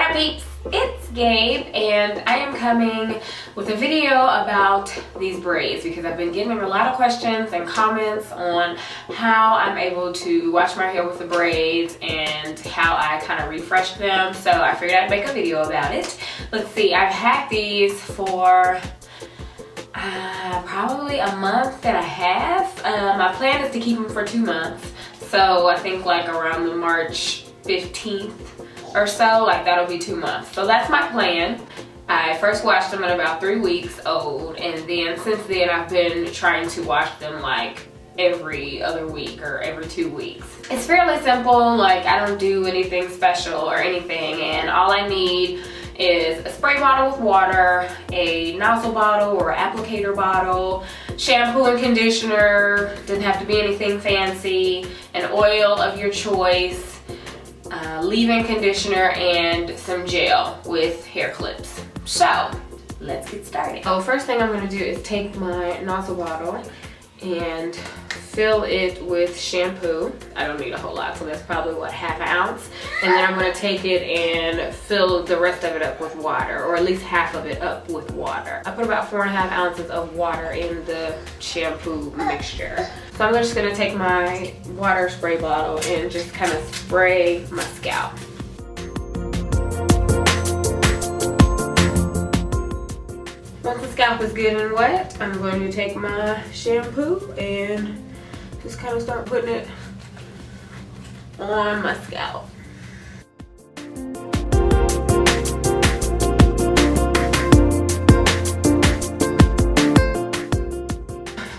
Hi peeps, it's Gabe and I am coming with a video about these braids because I've been getting a lot of questions and comments on how I'm able to wash my hair with the braids and how I kind of refresh them. So I figured I'd make a video about it. Let's see, I've had these for probably a month and a half. My plan is to keep them for 2 months. So I think like around the March 15th or so, like that'll be 2 months. So that's my plan. I first washed them at about 3 weeks old, and then since then I've been trying to wash them like every other week or every 2 weeks. It's fairly simple, like I don't do anything special or anything, and all I need is a spray bottle with water, a nozzle bottle or applicator bottle, shampoo and conditioner, doesn't have to be anything fancy, an oil of your choice, leave-in conditioner, and some gel with hair clips. So let's get started. So first thing I'm going to do is take my nozzle bottle and fill it with shampoo. I don't need a whole lot, so that's probably what, ½ ounce. And then I'm going to take it and fill the rest of it up with water, or at least half of it up with water. I put about 4½ ounces of water in the shampoo mixture. So I'm just going to take my water spray bottle and just kind of spray my scalp. Once the scalp is good and wet, I'm going to take my shampoo and just kind of start putting it on my scalp.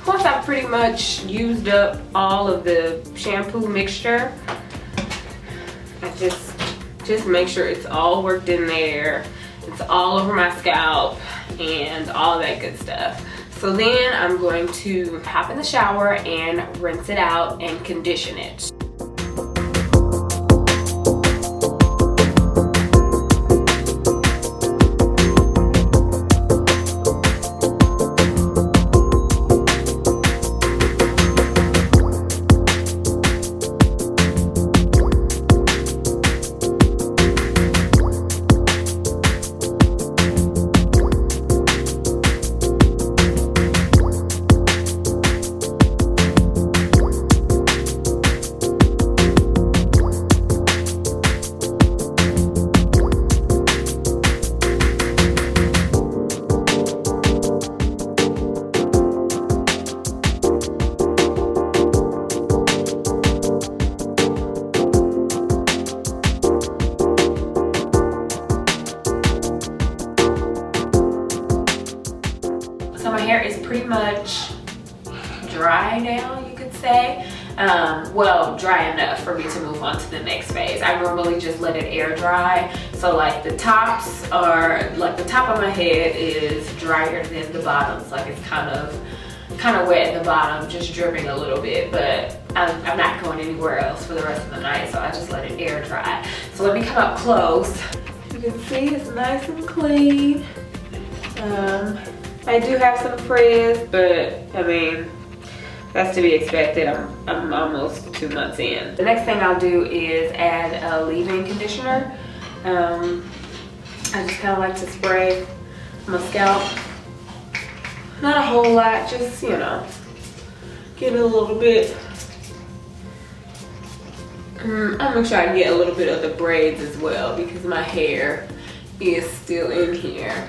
Once I've pretty much used up all of the shampoo mixture, I just make sure it's all worked in there. It's all over my scalp and all that good stuff. So then I'm going to hop in the shower and rinse it out and condition it. So my hair is pretty much dry now, you could say. Well, dry enough for me to move on to the next phase. I normally just let it air dry. So like the tops are, like the top of my head is drier than the bottoms. Like it's kind of wet at the bottom, just dripping a little bit, but I'm not going anywhere else for the rest of the night, so I just let it air dry. So let me come up close. You can see it's nice and clean. I do have some frizz, but I mean, that's to be expected. I'm almost 2 months in. The next thing I'll do is add a leave-in conditioner. I just kind of like to spray my scalp. Not a whole lot, just, you know, get a little bit. I'll make sure I get a little bit of the braids as well because my hair is still in here.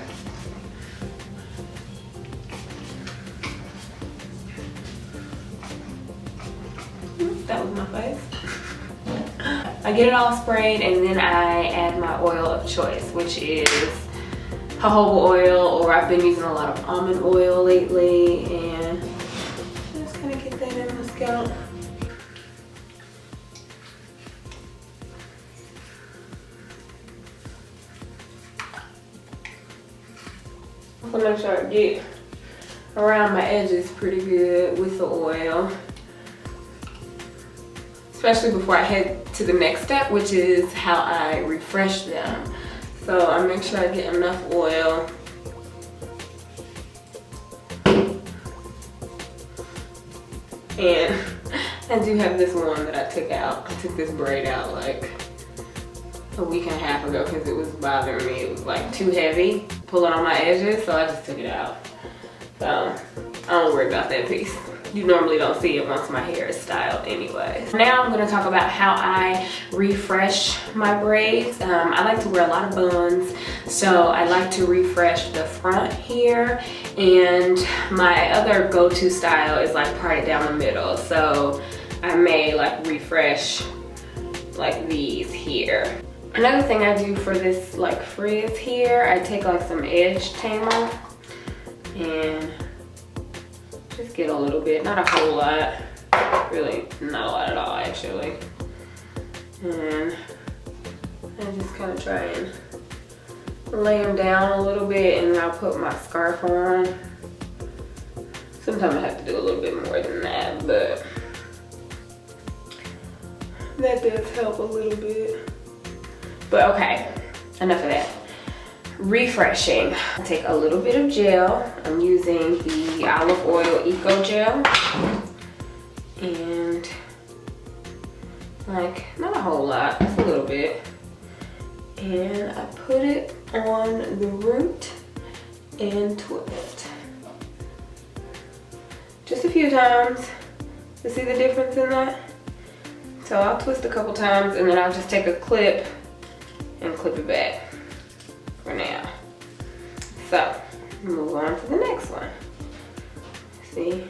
That was my face. I get it all sprayed and then I add my oil of choice, which is jojoba oil, or I've been using a lot of almond oil lately, and just kind of get that in the scalp. So make sure I get around my edges pretty good with the oil, especially before I head to the next step, which is how I refresh them. So I make sure I get enough oil. And I do have this one that I took out. I took this braid out like a week and a half ago because it was bothering me. It was like too heavy, pulling on my edges, so I just took it out. So I don't worry about that piece. You normally don't see it once my hair is styled anyways. Now I'm gonna talk about how I refresh my braids. I like to wear a lot of buns, so I like to refresh the front here. And my other go-to style is like parted down the middle. So I may like refresh like these here. Another thing I do for this like frizz here, I take like some edge tamer and just get a little bit, not a whole lot, really not a lot at all actually. And I just kind of try and lay them down a little bit, and I'll put my scarf on. Sometimes I have to do a little bit more than that, but that does help a little bit. But okay, enough of that. Refreshing. I take a little bit of gel. I'm using the Olive Oil Eco Gel. And like, not a whole lot, just a little bit. And I put it on the root and twist. Just a few times to see the difference in that. So I'll twist a couple times and then I'll just take a clip and clip it back for now. So move on to the next one. See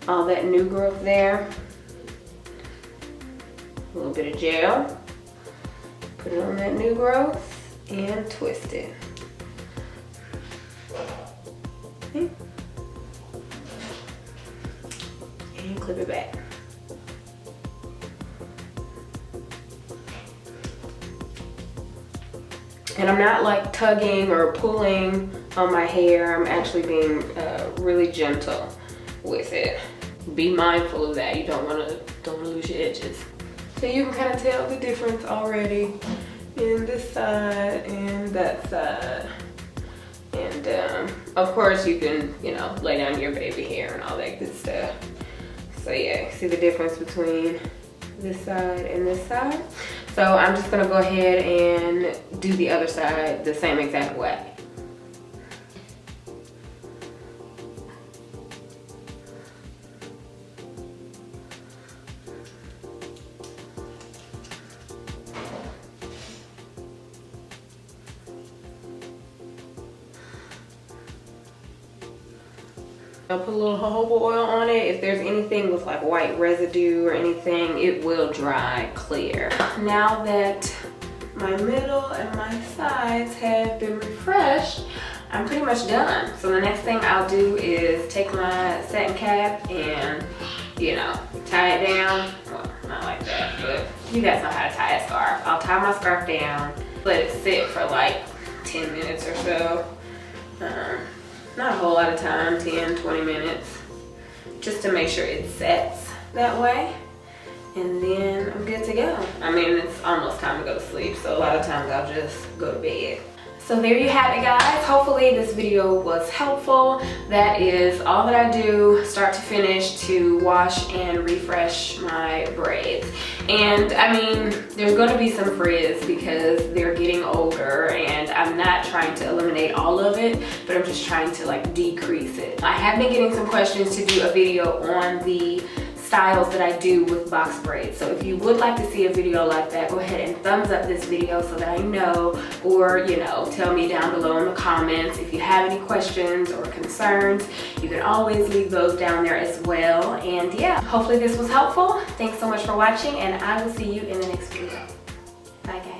all that new growth there? A little bit of gel. Put it on that new growth and twist it. See? And clip it back. And I'm not like tugging or pulling on my hair. I'm actually being really gentle with it. Be mindful of that. You don't want to lose your edges. So you can kind of tell the difference already in this side and that side. And of course you can, you know, lay down your baby hair and all that good stuff. So yeah, see the difference between this side and this side? So I'm just gonna go ahead and do the other side the same exact way. I'll put a little jojoba oil on it. If there's anything with like white residue or anything, it will dry clear. Now that my middle and my sides have been refreshed, I'm pretty much done. So the next thing I'll do is take my satin cap and, you know, tie it down. Well, not like that, but you guys know how to tie a scarf. I'll tie my scarf down, let it sit for like 10 minutes or so. Not a whole lot of time, 10, 20 minutes, just to make sure it sets that way. And then I'm good to go. I mean, it's almost time to go to sleep, so a lot of times I'll just go to bed. So there you have it, guys. Hopefully this video was helpful. That is all that I do, start to finish, to wash and refresh my braids. And I mean, there's gonna be some frizz because they're getting older, and I'm not trying to eliminate all of it, but I'm just trying to like decrease it. I have been getting some questions to do a video on the styles that I do with box braids. So if you would like to see a video like that, go ahead and thumbs up this video so that I know, or you know, tell me down below in the comments. If you have any questions or concerns, you can always leave those down there as well. And yeah, hopefully this was helpful. Thanks so much for watching, and I will see you in the next video. Bye guys.